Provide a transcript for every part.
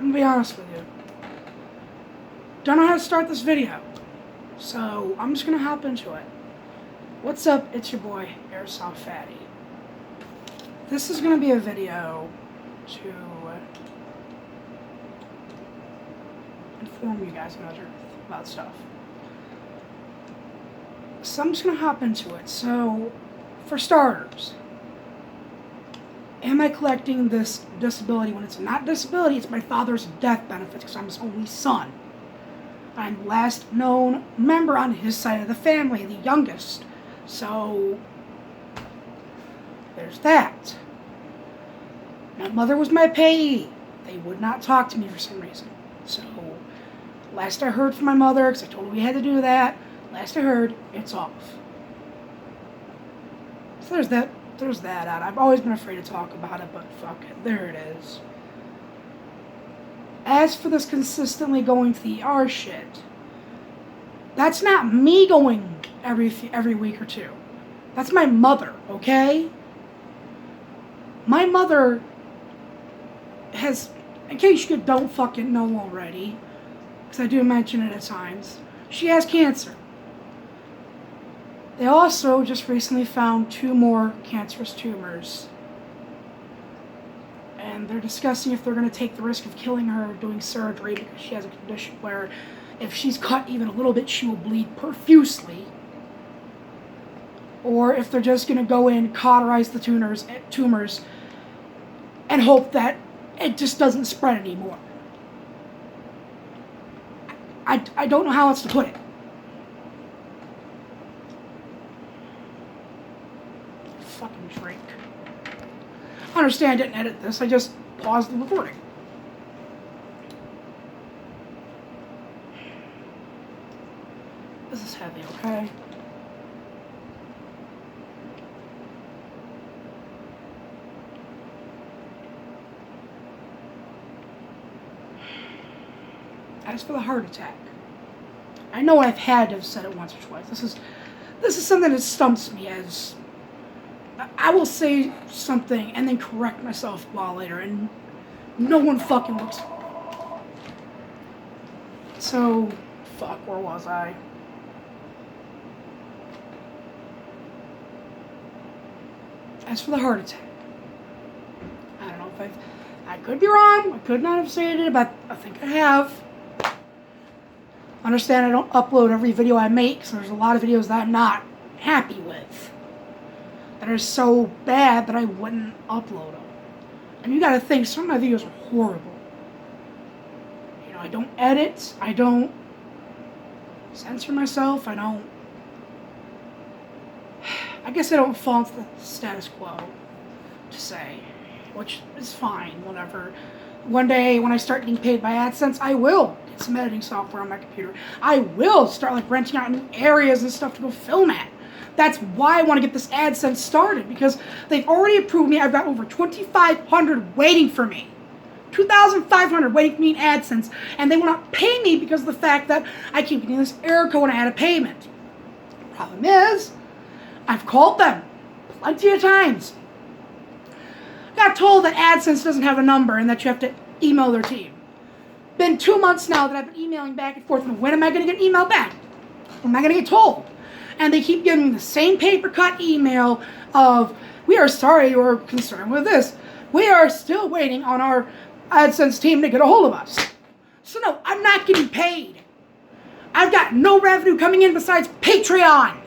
I'm gonna be honest with you. Don't know how to start this video, so I'm just gonna hop into it. What's up? It's your boy, Airsoft Fatty. This is gonna be a video to inform you guys about stuff. So I'm just gonna hop into it. So, for starters, am I collecting this disability when it's not disability? It's my father's death benefits because I'm his only son. I'm the last known member on his side of the family, the youngest. So, there's that. My mother was my payee. They would not talk to me for some reason. So, last I heard from my mother, because I told her we had to do that, last I heard, it's off. So there's that out. I've always been afraid to talk about it, but fuck it, there it is. As for this consistently going to the ER shit, that's not me going every week or two. That's my mother, okay? My mother has, in case you don't fucking know already, because I do mention it at times, she has cancer. They also just recently found 2 more cancerous tumors. And they're discussing if they're going to take the risk of killing her doing surgery because she has a condition where if she's cut even a little bit, she will bleed profusely. Or if they're just going to go in, cauterize the tumors, and hope that it just doesn't spread anymore. I don't know how else to put it. Fucking drink. I understand I didn't edit this, I just paused the recording. This is heavy, okay? As for the heart attack, I know I've had to have said it once or twice. This is something that stumps me, as I will say something and then correct myself a while later, and no one fucking looks. So, fuck, where was I? As for the heart attack, I don't know if I could be wrong, I could not have said it, but I think I have. Understand I don't upload every video I make, so there's a lot of videos that I'm not happy with, that are so bad that I wouldn't upload them. And you gotta think, some of my videos are horrible. You know, I don't edit, I don't censor myself, I guess I don't fall into the status quo, to say, which is fine, whatever. One day, when I start getting paid by AdSense, I will get some editing software on my computer. I will start renting out new areas and stuff to go film at. That's why I want to get this AdSense started, because they've already approved me. I've got over 2,500 waiting for me. 2,500 waiting for me in AdSense, and they will not pay me because of the fact that I keep getting this error code when I add a payment. The problem is, I've called them plenty of times. Got told that AdSense doesn't have a number and that you have to email their team. Been 2 months now that I've been emailing back and forth, and when am I going to get an email back? When am I going to get told? And they keep giving me the same paper cut email of, we are sorry you are concerned with this. We are still waiting on our AdSense team to get a hold of us. So no, I'm not getting paid. I've got no revenue coming in besides Patreon.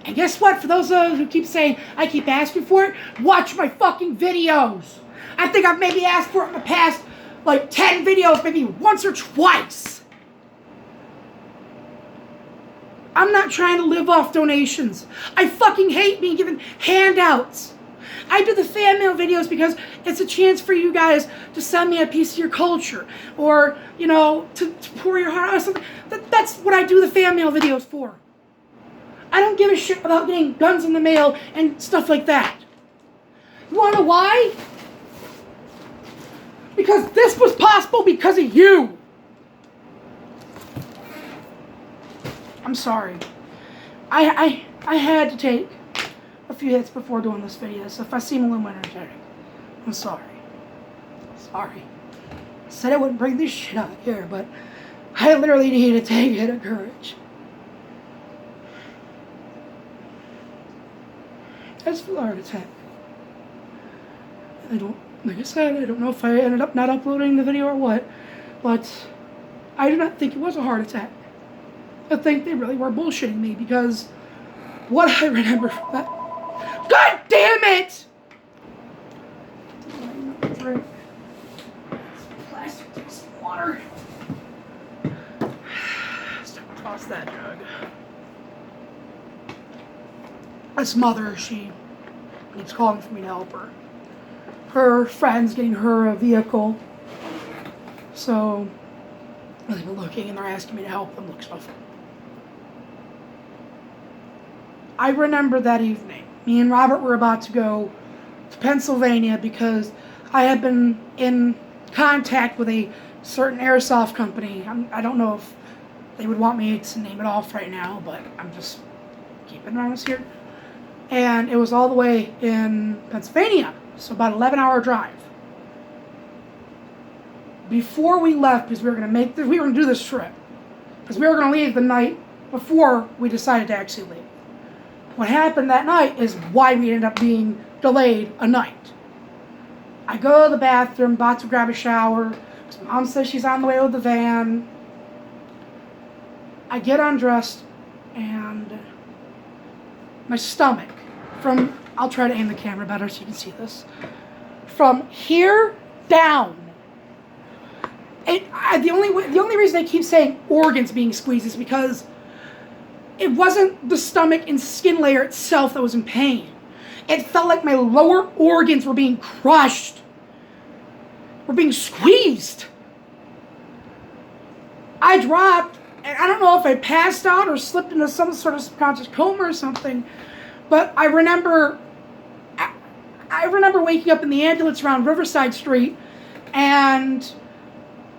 And guess what? For those of us who keep saying, I keep asking for it, watch my fucking videos. I think I've maybe asked for it in the past, 10 videos, maybe once or twice. I'm not trying to live off donations. I fucking hate being given handouts. I do the fan mail videos because it's a chance for you guys to send me a piece of your culture, or, to pour your heart out or something. That's what I do the fan mail videos for. I don't give a shit about getting guns in the mail and stuff like that. You wanna know why? Because this was possible because of you. I'm sorry. I had to take a few hits before doing this video, so if I seem a little energetic, I'm sorry. Sorry. Said I wouldn't bring this shit out here, but I literally needed to take a hit of courage. As for the heart attack, like I said, I don't know if I ended up not uploading the video or what, but I do not think it was a heart attack. I think they really were bullshitting me, because what I remember from that... God damn it! Plastic, take some water. Toss that jug. This mother, she keeps calling for me to help her. Her friend's getting her a vehicle. So they've been looking and they're asking me to help them look stuff up. I remember that evening, me and Robert were about to go to Pennsylvania because I had been in contact with a certain airsoft company. I don't know if they would want me to name it off right now, but I'm just keeping it honest here. And it was all the way in Pennsylvania, so about an 11-hour drive. Before we left, because we were going to do this trip, because we were going to leave the night before we decided to actually leave. What happened that night is why we ended up being delayed a night. I go to the bathroom, about to grab a shower. Mom says she's on the way with the van. I get undressed, and my stomach, I'll try to aim the camera better so you can see this, from here down. The only reason I keep saying organs being squeezed is because it wasn't the stomach and skin layer itself that was in pain. It felt like my lower organs were being crushed, were being squeezed. I dropped, and I don't know if I passed out or slipped into some sort of subconscious coma or something, but I remember waking up in the ambulance around Riverside Street, and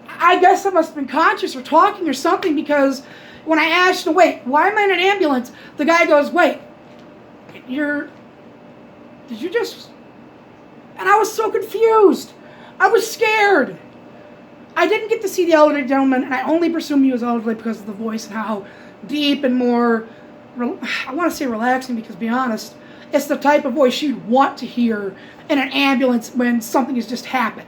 I guess I must have been conscious or talking or something, because when I asked him, wait, why am I in an ambulance? The guy goes, wait, did you just... And I was so confused. I was scared. I didn't get to see the elderly gentleman, and I only presume he was elderly because of the voice and how deep and more, I want to say relaxing, because to be honest, it's the type of voice you'd want to hear in an ambulance when something has just happened.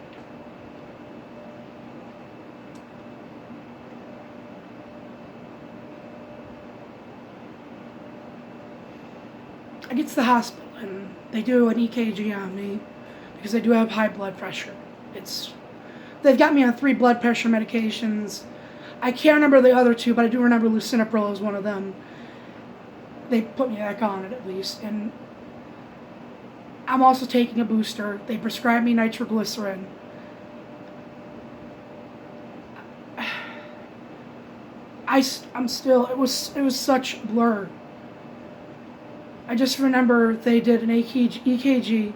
I get to the hospital, and they do an EKG on me because I do have high blood pressure. They've got me on 3 blood pressure medications. I can't remember the other 2, but I do remember lisinopril is one of them. They put me back on it at least, and I'm also taking a booster. They prescribed me nitroglycerin. I'm still, it was such a blur. I just remember they did an EKG,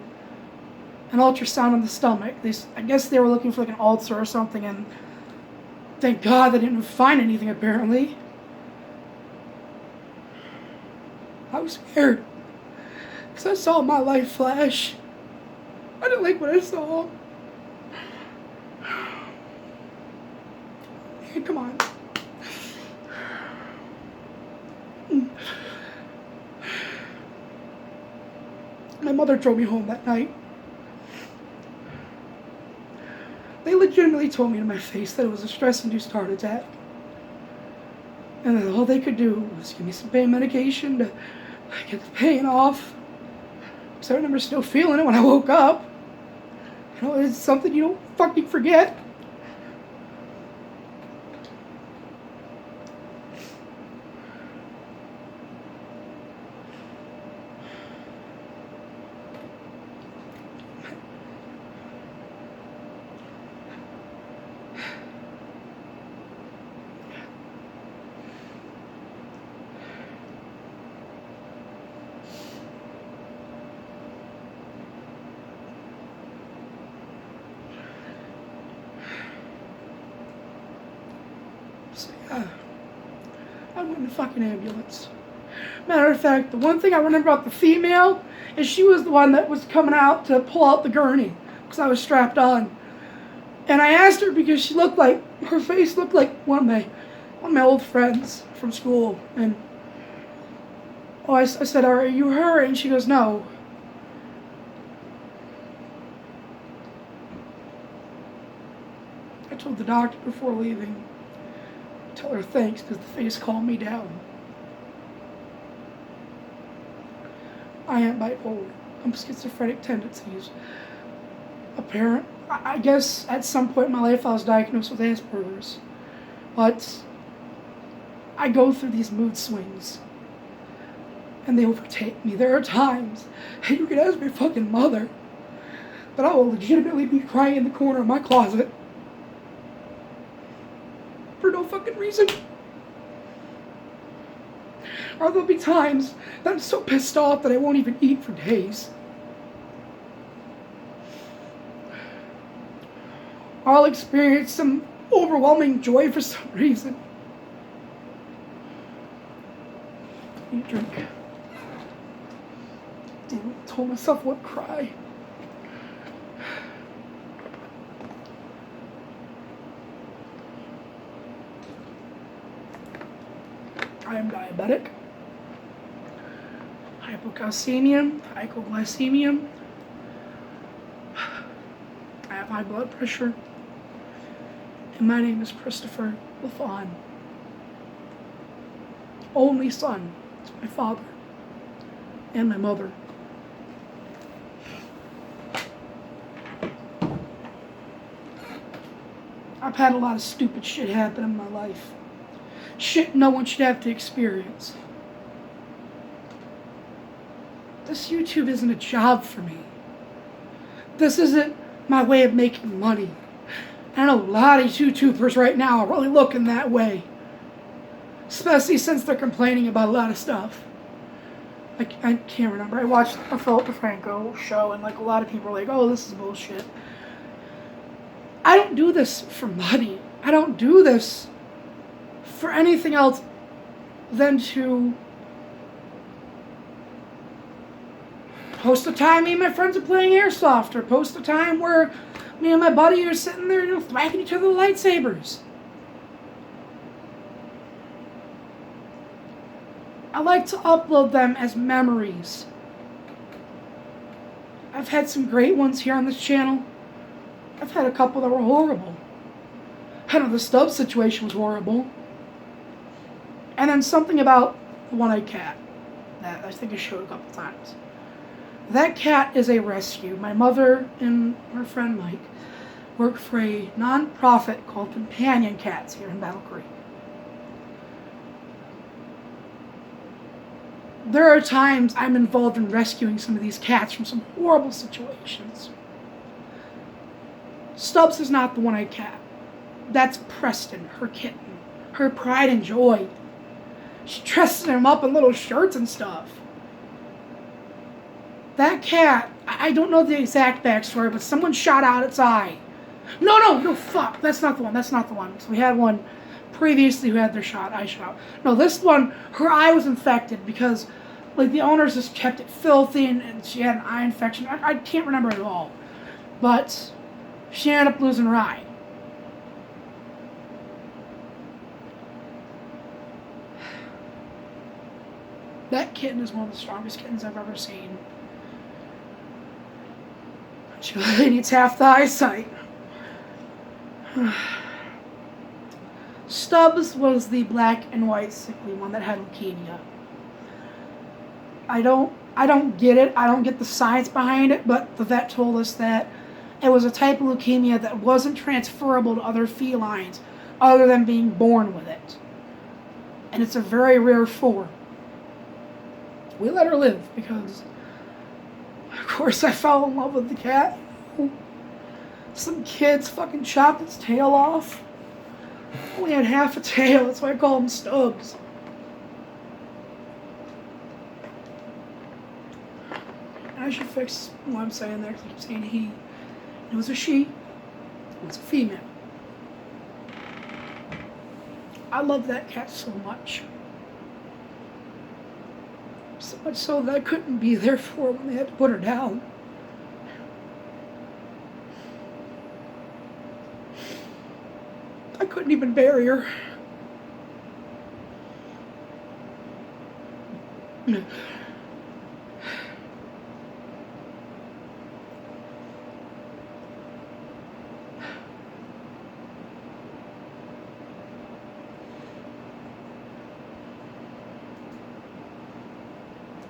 an ultrasound on the stomach. I guess they were looking for like an ulcer or something, and thank God they didn't find anything apparently. I was scared because I saw my life flash. I didn't like what I saw. Hey, come on. My mother drove me home that night. They legitimately told me to my face that it was a stress-induced heart attack. And that all they could do was give me some pain medication to get the pain off. So I remember still feeling it when I woke up. You know, it's something you don't fucking forget. So, yeah, I went in the fucking ambulance. Matter of fact, the one thing I remember about the female is she was the one that was coming out to pull out the gurney because I was strapped on. And I asked her because her face looked like one of my old friends from school. And I said, "Are you her?" And she goes, "No." I told the doctor before leaving, tell her thanks because the face calmed me down. I am bipolar. I'm schizophrenic tendencies. I guess at some point in my life I was diagnosed with Asperger's. But I go through these mood swings. And they overtake me. There are times, and you can ask my fucking mother, that I will legitimately be crying in the corner of my closet. For no fucking reason. Or there'll be times that I'm so pissed off that I won't even eat for days. I'll experience some overwhelming joy for some reason. Need a drink. Damn it, told myself I wouldn't cry. I am diabetic, hypocalcemia, hypoglycemia. I have high blood pressure. And my name is Christopher LaFawn. Only son to my father and my mother. I've had a lot of stupid shit happen in my life. Shit no one should have to experience. This YouTube isn't a job for me. This isn't my way of making money. I know a lot of YouTubers right now are really looking that way. Especially since they're complaining about a lot of stuff. Like, I can't remember. I watched a Philip DeFranco show and like a lot of people are like, "Oh, this is bullshit." I don't do this for money. I don't do this for anything else than to post a time me and my friends are playing airsoft, or post a time where me and my buddy are sitting there, whacking each other with lightsabers. I like to upload them as memories. I've had some great ones here on this channel. I've had a couple that were horrible. I know the Stubbs situation was horrible. And then something about the one-eyed cat that I think I showed a couple times. That cat is a rescue. My mother and her friend Mike work for a non-profit called Companion Cats here in Battle Creek. There are times I'm involved in rescuing some of these cats from some horrible situations. Stubbs is not the one-eyed cat. That's Preston, her kitten. Her pride and joy. She dresses him up in little shirts and stuff. That cat, I don't know the exact backstory, but someone shot out its eye. No, fuck. That's not the one. So we had one previously who had their eye shot out. No, this one, her eye was infected because like the owners just kept it filthy and she had an eye infection. I can't remember at all. But she ended up losing her eye. That kitten is one of the strongest kittens I've ever seen. She only needs half the eyesight. Stubbs was the black and white sickly one that had leukemia. I don't get it. I don't get the science behind it, but the vet told us that it was a type of leukemia that wasn't transferable to other felines other than being born with it. And it's a very rare form. We let her live because, of course, I fell in love with the cat. Some kids fucking chopped its tail off. Only had half a tail, that's why I call him Stubbs. And I should fix what I'm saying there, because I keep saying he. It was a she. It was a female. I love that cat so much. So much so that I couldn't be there for her when they had to put her down. couldn't even bury her.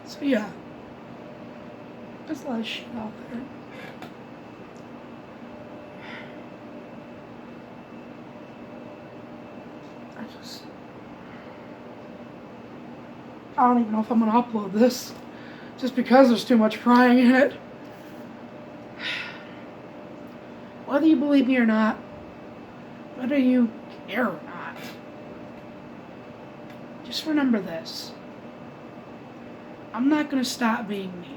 So yeah, there's a lot of shit out there. I don't even know if I'm going to upload this, just because there's too much crying in it. Whether you believe me or not, whether you care or not, just remember this. I'm not going to stop being me.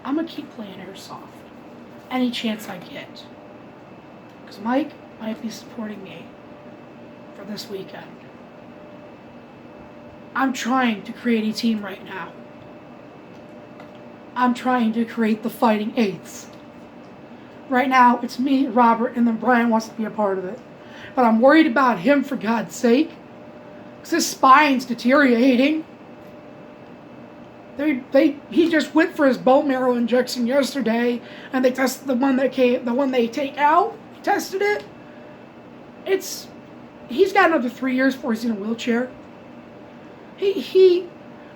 I'm going to keep playing airsoft any chance I get. Because Mike might be supporting me for this weekend. I'm trying to create a team right now. I'm trying to create the Fighting Eighths. Right now, it's me, Robert, and then Brian wants to be a part of it. But I'm worried about him, for God's sake. Because his spine's deteriorating. He just went for his bone marrow injection yesterday, and they tested the one they take out. They tested it. He's got another 3 years before he's in a wheelchair.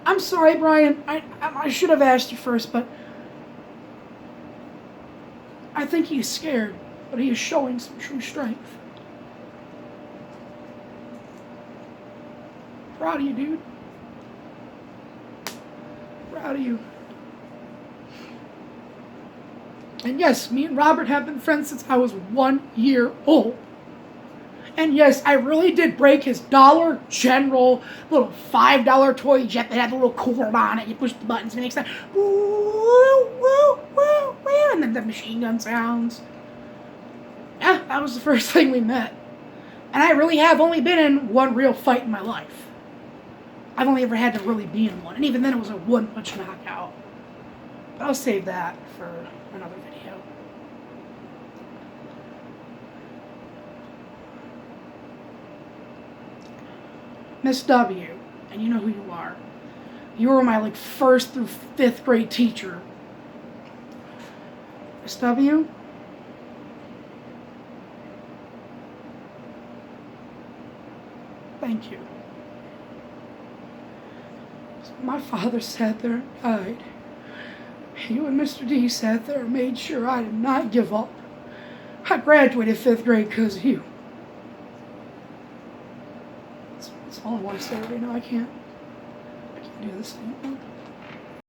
I'm sorry, Brian. I should have asked you first, but I think he's scared, but he is showing some true strength. Proud of you, dude. Proud of you. And yes, me and Robert have been friends since I was 1 year old. And yes, I really did break his Dollar General little $5 toy jet that had the little cord on it. You push the buttons and it makes that woo, woo, woo, woo, and then the machine gun sounds. Yeah, that was the first thing we met. And I really have only been in one real fight in my life. I've only ever had to really be in one. And even then it was a one-punch knockout. But I'll save that for another video. Miss W, and you know who you are. You were my 1st through 5th grade teacher. Miss W, thank you. My father sat there and died. You and Mr. D sat there and made sure I did not give up. I graduated 5th grade because of you. That's all I want to say right now. I can't do this anymore.